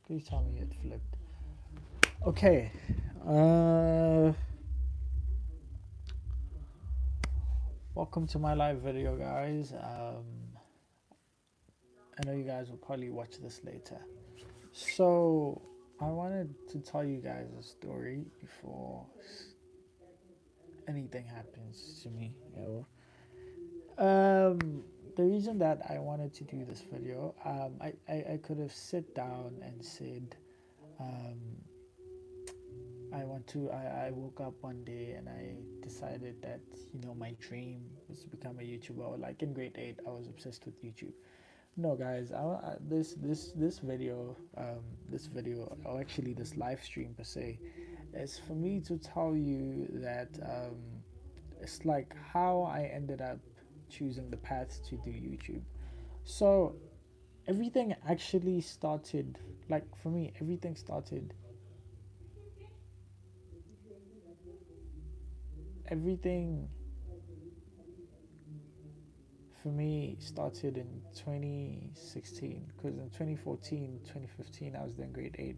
Please tell me it flipped. Okay. Uh, Welcome to my live video, guys. I know you guys will probably watch this later. So, I wanted to tell you guys a story before anything happens to me. The reason that I wanted to do this video, I could have sit down and said, um, I woke up one day and I decided that, my dream was to become a YouTuber. Like in grade 8, I was obsessed with YouTube. No, guys, this video, or actually this live stream per se, is for me to tell you that it's like how I ended up choosing the path to do YouTube. So everything actually started, like for me, everything for me started in 2016, because in 2014, 2015, I was in grade 8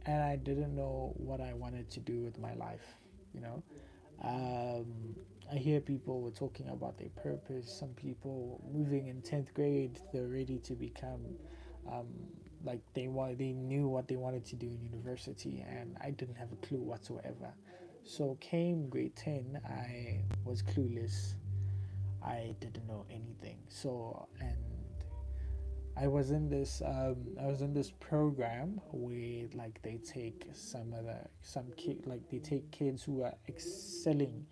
and I didn't know what I wanted to do with my life. You know, I hear people were talking about their purpose. Some people moving in 10th grade, they're ready to become, um, like they knew what they wanted to do in university, and I didn't have a clue whatsoever. So came grade 10, I was clueless. I didn't know anything. So, and I was in this program where like they take some kid, like they take kids who are excelling.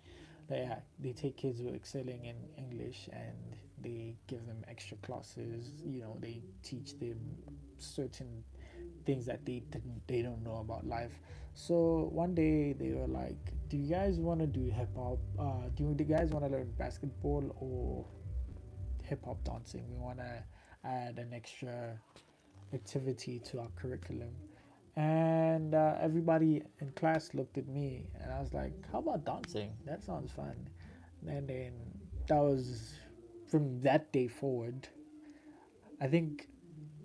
They take kids who are excelling in English and they give them extra classes. They teach them certain things that they don't know about life. So one day they were like, "Do you guys want to do hip hop? Do you guys want to learn basketball or hip hop dancing? We want to add an extra activity to our curriculum." And everybody in class looked at me, and I was like, "How about dancing? That sounds fun." And then that was from that day forward. I think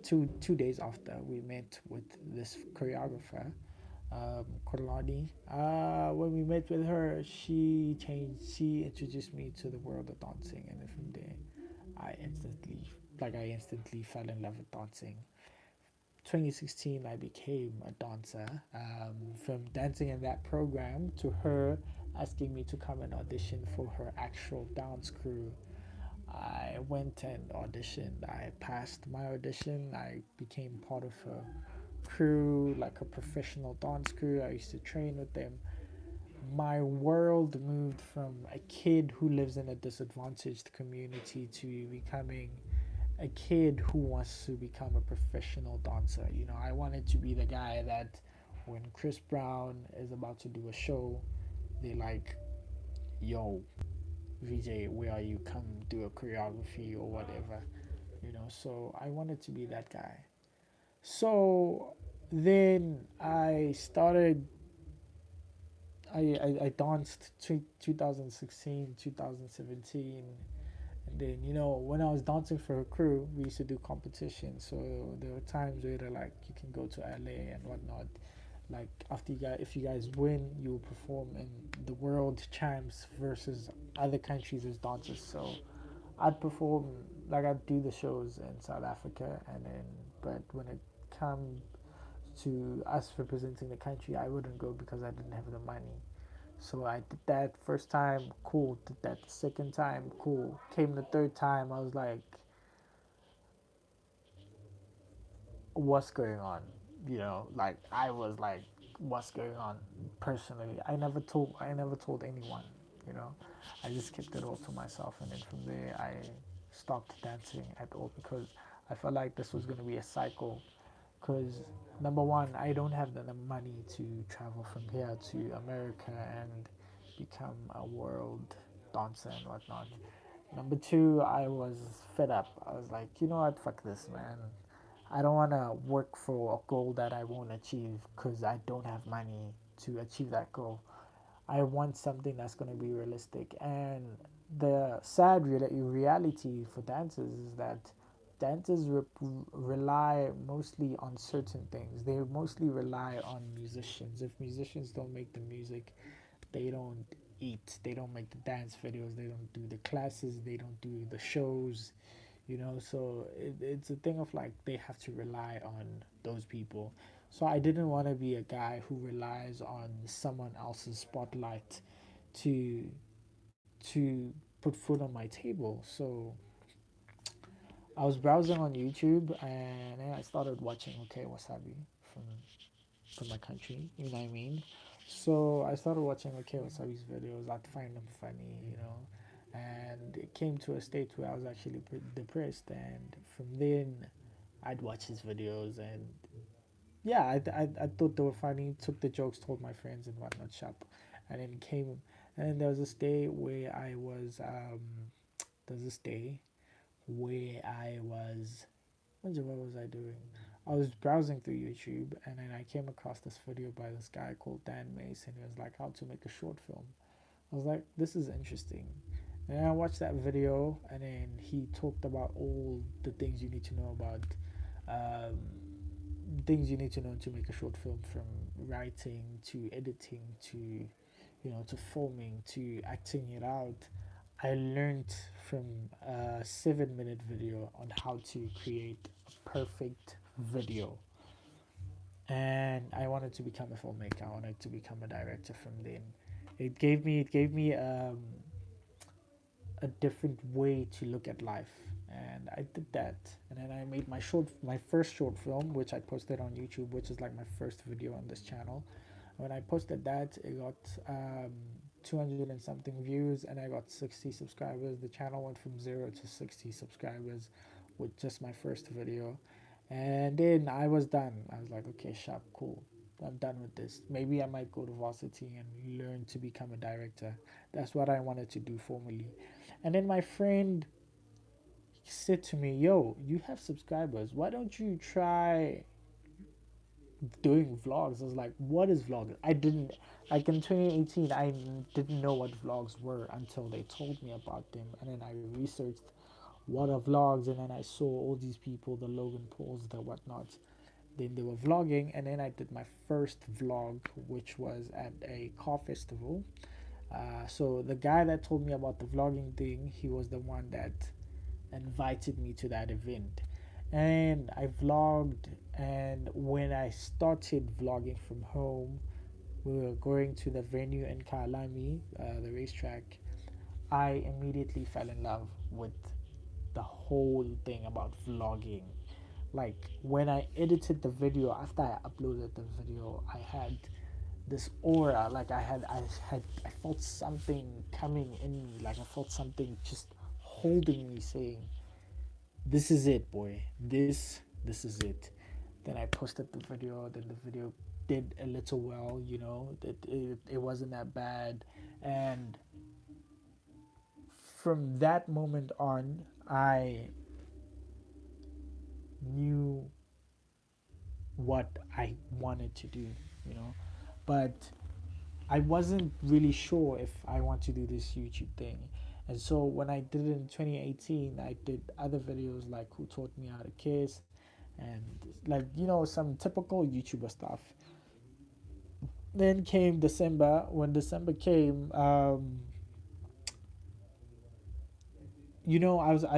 two days after we met with this choreographer, Korlani. When we met with her, she introduced me to the world of dancing, and then from there, I instantly, I instantly fell in love with dancing. 2016, I became a dancer. From dancing in that program to her asking me to come and audition for her actual dance crew, I went and auditioned. I passed my audition. I became part of her crew, like a professional dance crew. I used to train with them. My world moved from a kid who lives in a disadvantaged community to becoming a kid who wants to become a professional dancer. I wanted to be the guy that when Chris Brown is about to do a show, they like, "Yo, VJ, where are you? Come do a choreography or whatever." So I wanted to be that guy. So then I started. I danced 2016, 2017. And then, when I was dancing for a crew, we used to do competitions. So there were times where they're like, you can go to LA and whatnot. Like after if you guys win, you will perform in the world champs versus other countries as dancers. So I'd perform, like I'd do the shows in South Africa, and then but when it come to us representing the country, I wouldn't go because I didn't have the money. So I did that first time, cool. Did that the second time, cool. Came the third time, I was like, what's going on? Like I was like, what's going on? Personally, I never told anyone. You know, I just kept it all to myself, and then from there, I stopped dancing at all because I felt like this was going to be a cycle. Because number one, I don't have the money to travel from here to America and become a world dancer and whatnot. Number two, I was fed up. I was like, you know what, fuck this, man. I don't want to work for a goal that I won't achieve because I don't have money to achieve that goal. I want something that's going to be realistic. And the sad reality for dancers is that dancers rely mostly on certain things. They mostly rely on musicians. If musicians don't make the music, they don't eat. They don't make the dance videos. They don't do the classes. They don't do the shows. So it's a thing of like they have to rely on those people. So I didn't want to be a guy who relies on someone else's spotlight to to put food on my table. So I was browsing on YouTube and then I started watching Okay Wasabi from from my country, you know what I mean? So I started watching Okay Wasabi's videos. I'd find them funny. And it came to a state where I was actually depressed, and from then I'd watch his videos, and yeah, I thought they were funny. Took the jokes, told my friends and whatnot, shop, and then came, and then there was this day where I was there's this day where I was what was I doing? I was browsing through YouTube and then I came across this video by this guy called Dan Mace, and he was like, how to make a short film. I was like, this is interesting. And then I watched that video and then he talked about all the things you need to know about um, things you need to know to make a short film, from writing to editing to to filming to acting it out. I learned from a 7-minute video on how to create a perfect video. And I wanted to become a filmmaker. I wanted to become a director from then. It gave me a different way to look at life, and I did that. And then I made my first short film, which I posted on YouTube, which is like my first video on this channel. When I posted that, it got 200 and something views, and I got 60 subscribers. The channel went from 0 to 60 subscribers with just my first video. And then I was done. I was like, okay, sharp, cool. I'm done with this. Maybe I might go to varsity and learn to become a director. That's what I wanted to do formally. And then my friend said to me, yo, you have subscribers. Why don't you try doing vlogs? I was like, what is vlogging? I didn't, like in 2018, I didn't know what vlogs were until they told me about them. And then I researched what are vlogs, and then I saw all these people, the Logan Pauls, the whatnot. Then they were vlogging, and then I did my first vlog, which was at a car festival. So the guy that told me about the vlogging thing, he was the one that invited me to that event. And I vlogged, and when I started vlogging from home, we were going to the venue in Kalami, the racetrack. I immediately fell in love with the whole thing about vlogging. Like when I edited the video, after I uploaded the video, I had this aura. Like I felt something coming in me. Like I felt something just holding me, saying, "This is it, boy. This is it." Then I posted the video. Then the video did a little well. It wasn't that bad, and from that moment on, I knew what I wanted to do, you know. But I wasn't really sure if I want to do this YouTube thing. And so when I did it in 2018, I did other videos like Who Taught Me How to Kiss, and like, some typical YouTuber stuff. Then came December. When December came, I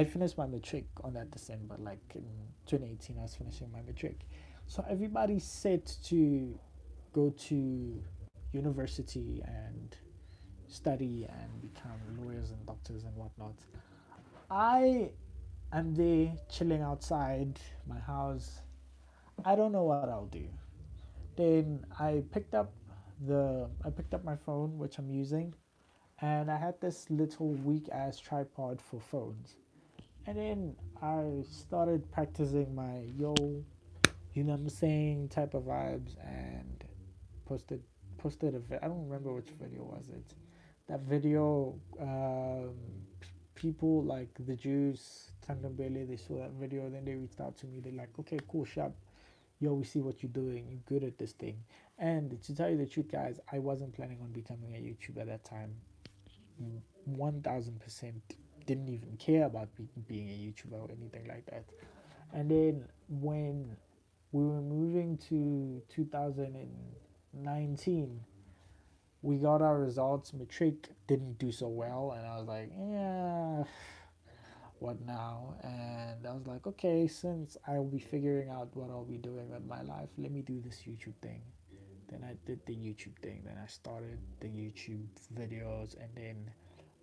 finished my matric on that December, like in 2018. I was finishing my matric, so everybody's set to go to university and study and become lawyers and doctors and whatnot. I am there chilling outside my house. I don't know what I'll do. Then I picked up my phone, which I'm using, and I had this little weak ass tripod for phones. And then I started practicing my yo, you know what I'm saying, type of vibes, and posted I don't remember which video was it. That video, people like the Jews, Tangambele, they saw that video, then they reached out to me. They're like, okay, cool, Shab, yo, we see what you're doing. You're good at this thing. And to tell you the truth, guys, I wasn't planning on becoming a YouTuber at that time. 1000%. didn't even care about being a YouTuber or anything like that. And then when we were moving to 2019, we got our results. Matric didn't do so well, and I was like, yeah, what now? And I was like, okay, since I'll be figuring out what I'll be doing with my life, let me do this YouTube thing. Then I did the YouTube thing. Then I started the YouTube videos, and then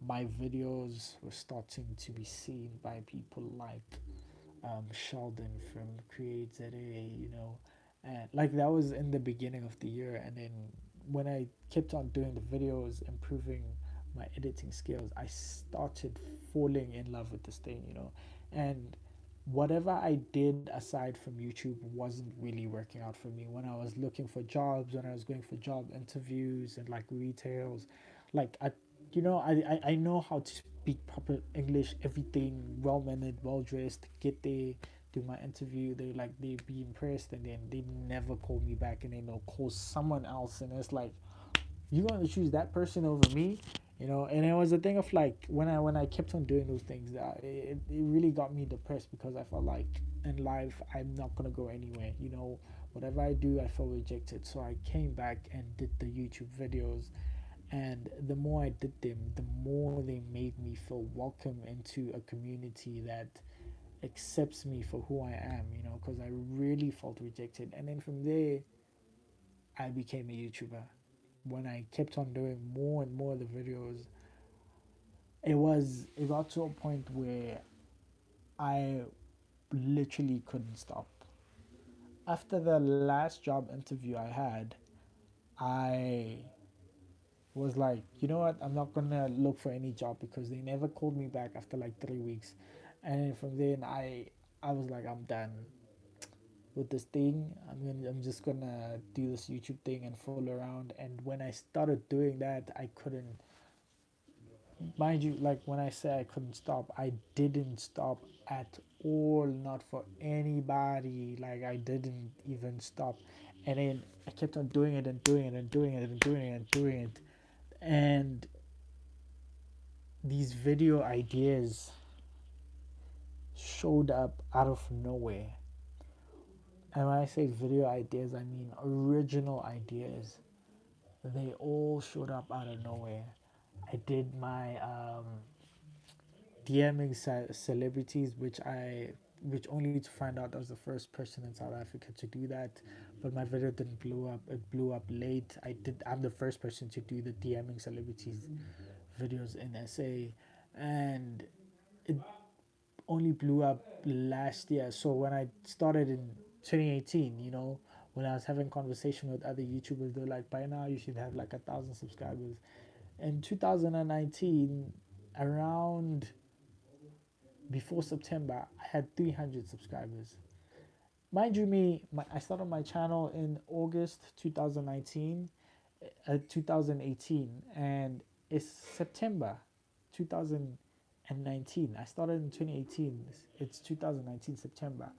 my videos were starting to be seen by people like Sheldon from Create ZA, and like that was in the beginning of the year. And then when I kept on doing the videos, improving my editing skills, I started falling in love with this thing. And whatever I did aside from YouTube wasn't really working out for me. When I was looking for jobs, when I was going for job interviews and like retails, like I know how to speak proper English, everything well mannered, well dressed, get there, do my interview, they be impressed, and then they never call me back, and then they'll call someone else, and it's like, you gonna choose that person over me. And it was a thing of like, when I kept on doing those things, it really got me depressed, because I felt like in life I'm not gonna go anywhere. Whatever I do, I felt rejected. So I came back and did the YouTube videos, and the more I did them, the more they made me feel welcome into a community that accepts me for who I am, because I really felt rejected. And then from there, I became a YouTuber. When I kept on doing more and more of the videos, it got to a point where I literally couldn't stop. After the last job interview I had, I was like, you know what, I'm not gonna look for any job, because they never called me back after like 3 weeks. And from then I was like, I'm done with this thing. I'm just gonna do this YouTube thing and fool around. And when I started doing that, I couldn't, mind you, like when I say I couldn't stop, I didn't stop at all, not for anybody. Like I didn't even stop. And then I kept on doing it and doing it and doing it and doing it and doing it. And these video ideas showed up out of nowhere. And when I say video ideas, I mean original ideas. They all showed up out of nowhere. I did my DMing celebrities, which only to find out I was the first person in South Africa to do that. But my video didn't blow up. It blew up late. I'm the first person to do the DMing celebrities videos in SA, and it only blew up last year. So when I started in 2018, when I was having conversation with other YouTubers, they're like, by now you should have like 1,000 subscribers. In 2019, around before September, I had 300 subscribers. Mind you, I started my channel in August 2019, 2018, and it's September 2019. I started in 2018. It's 2019 September.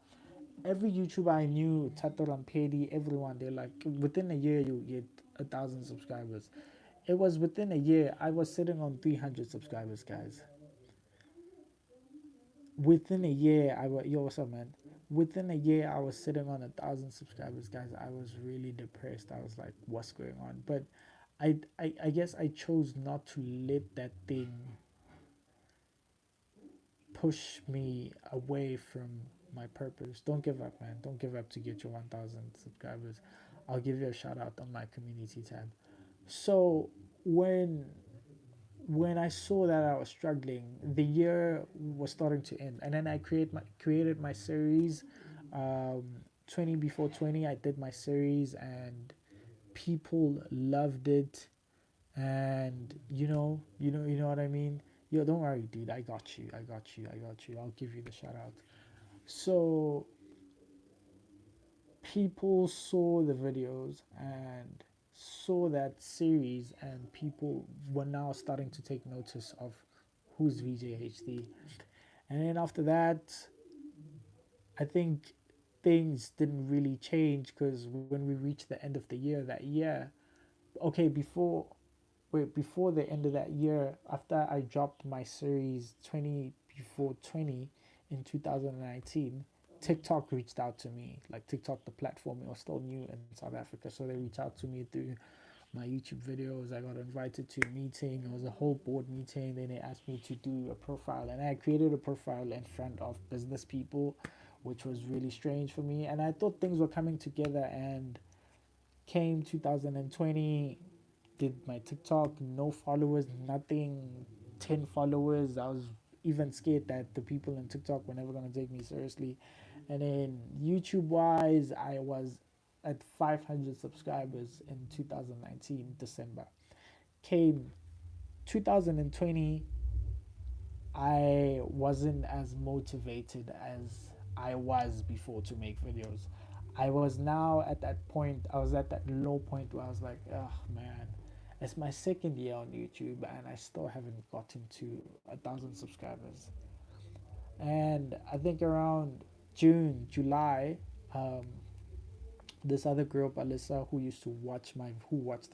Every YouTuber I knew, Tato Rampedi, everyone, they're like, within a year you get 1,000 subscribers. It was within a year I was sitting on 300 subscribers, guys. Within a year, yo, what's up, man? Within a year, I was sitting on 1,000 subscribers, guys. I was really depressed. I was like, what's going on? But I guess I chose not to let that thing push me away from my purpose. Don't give up, man. Don't give up to get your 1,000 subscribers. I'll give you a shout out on my community tab. So when when I saw that I was struggling, the year was starting to end, and then I created my series. Um, 20 before 20, I did my series, and people loved it. And you know what I mean. Yo, don't worry, dude. I got you. I got you. I got you. I'll give you the shout out. So people saw the videos and saw that series, and people were now starting to take notice of who's VJHD. And then after that, I think things didn't really change, because when we reached the end of the year that year, okay, before wait, before the end of that year, after I dropped my series 20 before 20 in 2019, TikTok reached out to me. Like TikTok, the platform, it was still new in South Africa, so they reached out to me through my YouTube videos. I got invited to a meeting. It was a whole board meeting. Then they asked me to do a profile, and I created a profile in front of business people, which was really strange for me. And I thought things were coming together. And came 2020, did my TikTok, no followers, nothing, 10 followers. I was even scared that the people in TikTok were never gonna take me seriously. And then YouTube wise, I was at 500 subscribers in 2019 December. Came 2020, I wasn't as motivated as I was before to make videos. I was now at that point, I was at that low point where I was like, oh man, it's my second year on YouTube and I still haven't gotten to 1,000 subscribers. And I think around June, July, um, this other girl, Alyssa, who used to who watched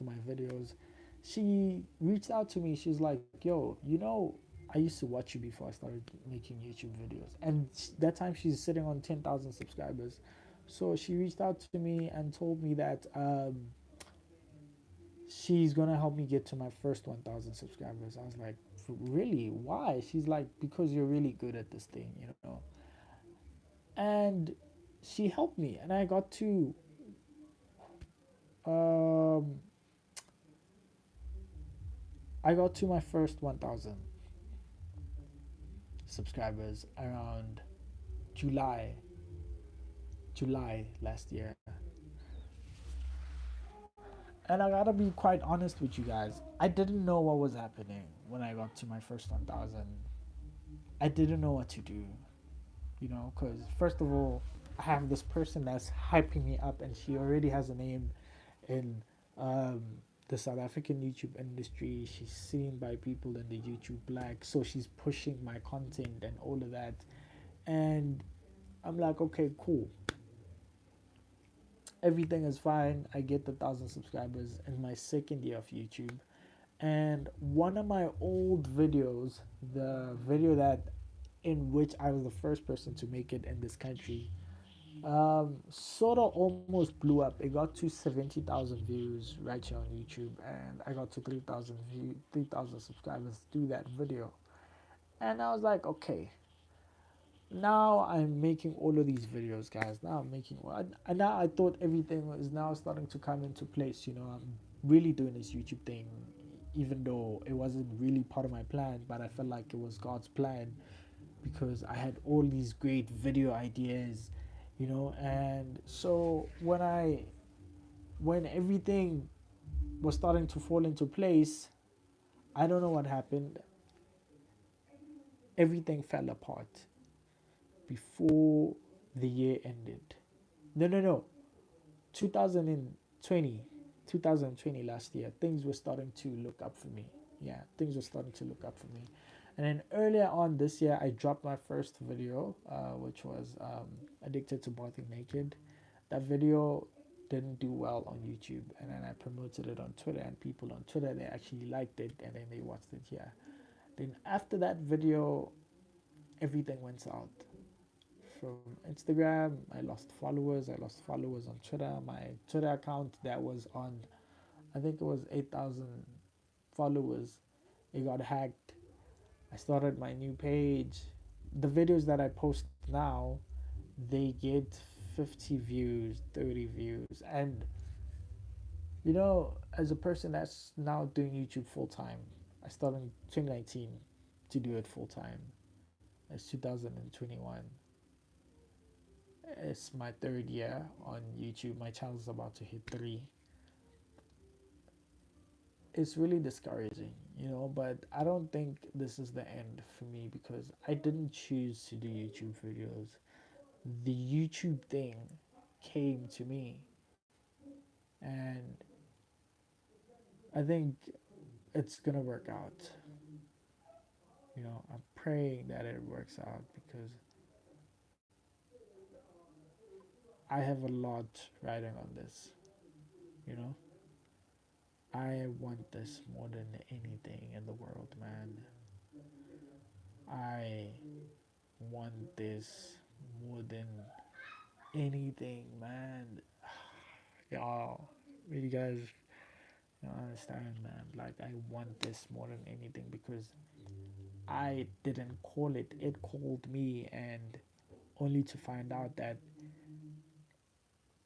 my videos, she reached out to me. She's like, "Yo, I used to watch you before I started making YouTube videos." And that time she's sitting on 10,000 subscribers. So she reached out to me and told me that she's gonna help me get to my first 1,000 subscribers. I was like, "Really? Why?" She's like, "Because you're really good at this thing, you know." And she helped me, and um, I got to my first 1,000 subscribers around July, July last year. And I gotta be quite honest with you guys. I didn't know what was happening when I got to my first 1,000. I didn't know what to do, because first of all, I have this person that's hyping me up, and she already has a name in um, the South African YouTube industry. She's seen by people in the YouTube Black, so she's pushing my content and all of that. And I'm like, okay, cool. Everything is fine. I get the 1,000 subscribers in my second year of YouTube. And one of my old videos, the video that in which I was the first person to make it in this country, sort of almost blew up. It got to 70,000 views right here on YouTube, and I got to 3,000 subscribers through that video. And I was like, okay, now I'm making all of these videos, guys. Now I'm making, and now I thought everything was now starting to come into place. I'm really doing this YouTube thing, even though it wasn't really part of my plan, but I felt like it was God's plan because I had all these great video ideas, and so when everything was starting to fall into place, I don't know what happened. Everything fell apart before the year ended. No, no, no. 2020, 2020 last year, things were starting to look up for me. Yeah, things were starting to look up for me. And then earlier on this year, I dropped my first video, which was Addicted to Bathing Naked. That video didn't do well on YouTube, and then I promoted it on Twitter, and people on Twitter, they actually liked it, and then they watched it here. Then after that video, everything went south. From Instagram, I lost followers. I lost followers on Twitter. My Twitter account that was on, I think it was 8,000 followers, it got hacked. I started my new page. The videos that I post now, they get 50 views, 30 views. And, as a person that's now doing YouTube full time, I started in 2019 to do it full time. It's 2021. It's my third year on YouTube. My channel is about to hit 3. It's really discouraging, but I don't think this is the end for me because I didn't choose to do YouTube videos. The YouTube thing came to me, and I think it's gonna work out. I'm praying that it works out because I have a lot riding on this, you know. I want this more than anything in the world, man. I want this more than anything, man. Y'all, you guys don't understand, man. Like, I want this more than anything because I didn't call it, it called me, and only to find out that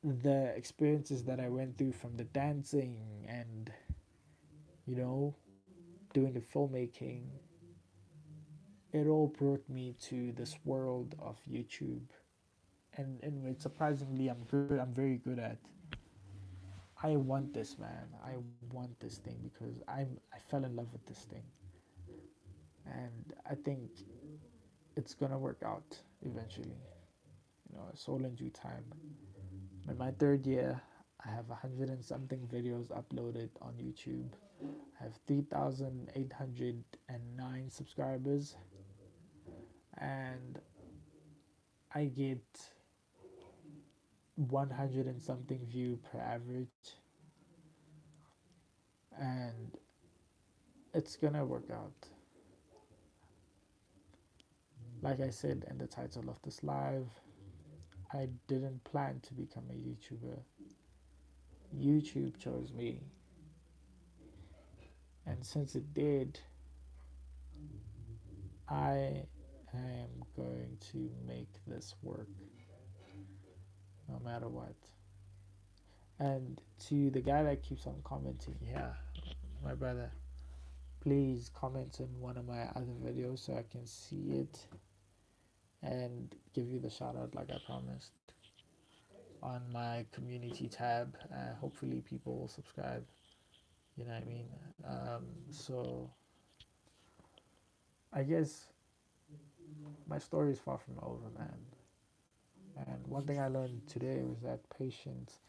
the experiences that I went through from the dancing and, you know, doing the filmmaking, it all brought me to this world of YouTube. And which surprisingly I'm very good at. I want this, man. I want this thing because I fell in love with this thing. And I think it's gonna work out eventually. You know, it's all in due time. In my third year, I have 100 and something videos uploaded on YouTube. I have 3,809 subscribers, and I get 100 and something view per average, and it's gonna work out. Like I said in the title of this live, I didn't plan to become a YouTuber. YouTube chose me, and since it did, I am going to make this work no matter what. And to the guy that keeps on commenting, yeah, my brother, please comment on one of my other videos so I can see it and give you the shout out like I promised on my community tab. Hopefully, people will subscribe. You know what I mean? So, I guess my story is far from over, man. And one thing I learned today was that patience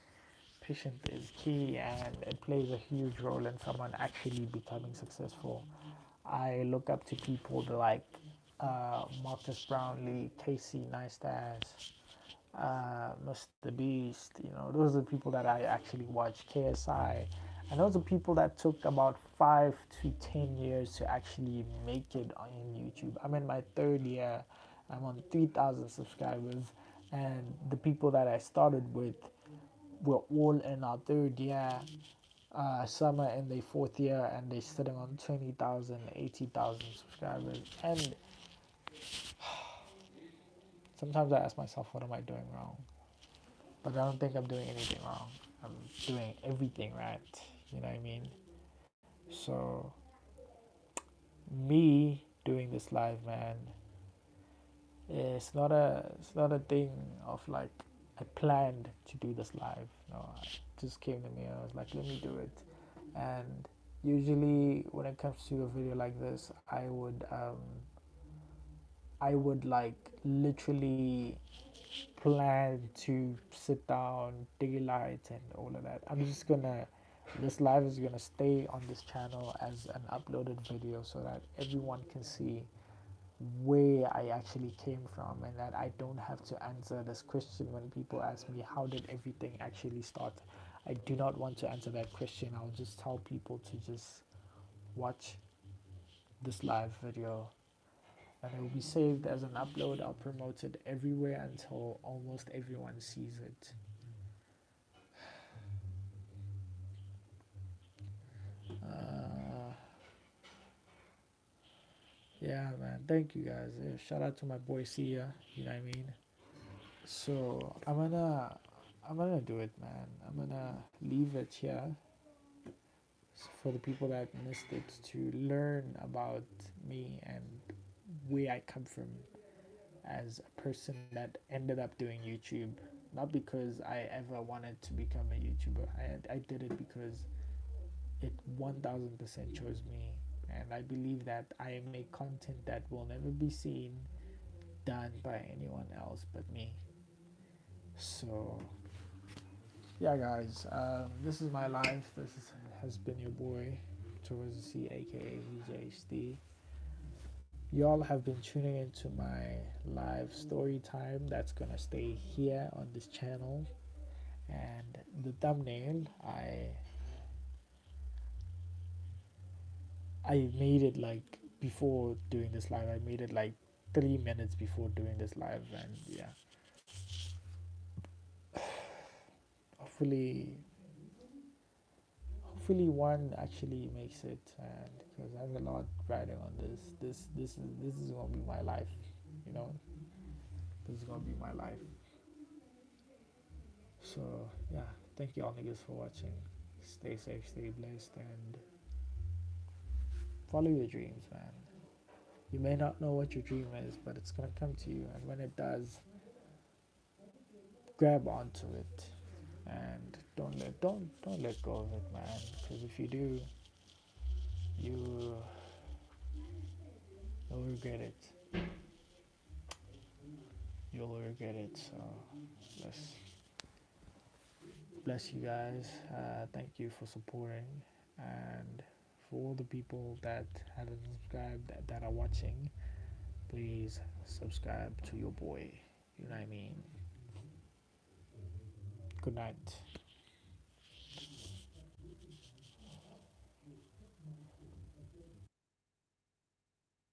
is key, and it plays a huge role in someone actually becoming successful. I look up to people like Marcus Brownlee, Casey Neistat, Mr. Beast. You know, those are the people that I actually watch. KSI, and those are people that took about 5 to 10 years to actually make it on YouTube. I'm in my third year. I'm on 3,000 subscribers, and the people that I started with were all in our third year. Some are in their fourth year, and they're sitting on 20,000, 80,000 subscribers. And sometimes I ask myself, what am I doing wrong? But I don't think I'm doing anything wrong. I'm doing everything right. You know what I mean? So, me doing this live, man, it's not a thing of like I planned to do this live. No, it just came to me. I was like, let me do it. And usually, when it comes to a video like this, I would like literally plan to sit down, daylight, and all of that. This live is gonna stay on this channel as an uploaded video so that everyone can see where I actually came from, and that I don't have to answer this question when people ask me how did everything actually start. I do not want to answer that question. I'll just tell people to just watch this live video, and it will be saved as an upload. I'll promote it everywhere until almost everyone sees it. Uh, yeah, man. Thank you guys. Yeah, shout out to my boy Sia. You know what I mean? So I'm gonna do it, man. I'm gonna leave it here for the people that missed it to learn about me and where I come from as a person that ended up doing YouTube. Not because I ever wanted to become a YouTuber. I did it because it 1000% chose me, and I believe that I make content that will never be seen done by anyone else but me. So yeah, guys, this is my life. Has been your boy towards C, aka VJHD. Y'all have been tuning into my live story time that's gonna stay here on this channel. And the thumbnail, I made it like before doing this live. I made it like 3 minutes before doing this live, and yeah, hopefully, hopefully one actually makes it, and because I have a lot riding on this. This is gonna be my life, you know. This is gonna be my life. So yeah, thank you all niggas for watching. Stay safe, stay blessed, and follow your dreams, man. You may not know what your dream is, but it's gonna come to you, and when it does, grab onto it, and don't let go of it, man. Because if you do, you you'll regret it. You'll regret it. So bless bless you guys. Thank you for supporting, and for all the people that haven't subscribed that are watching, please subscribe to your boy. You know what I mean? Good night.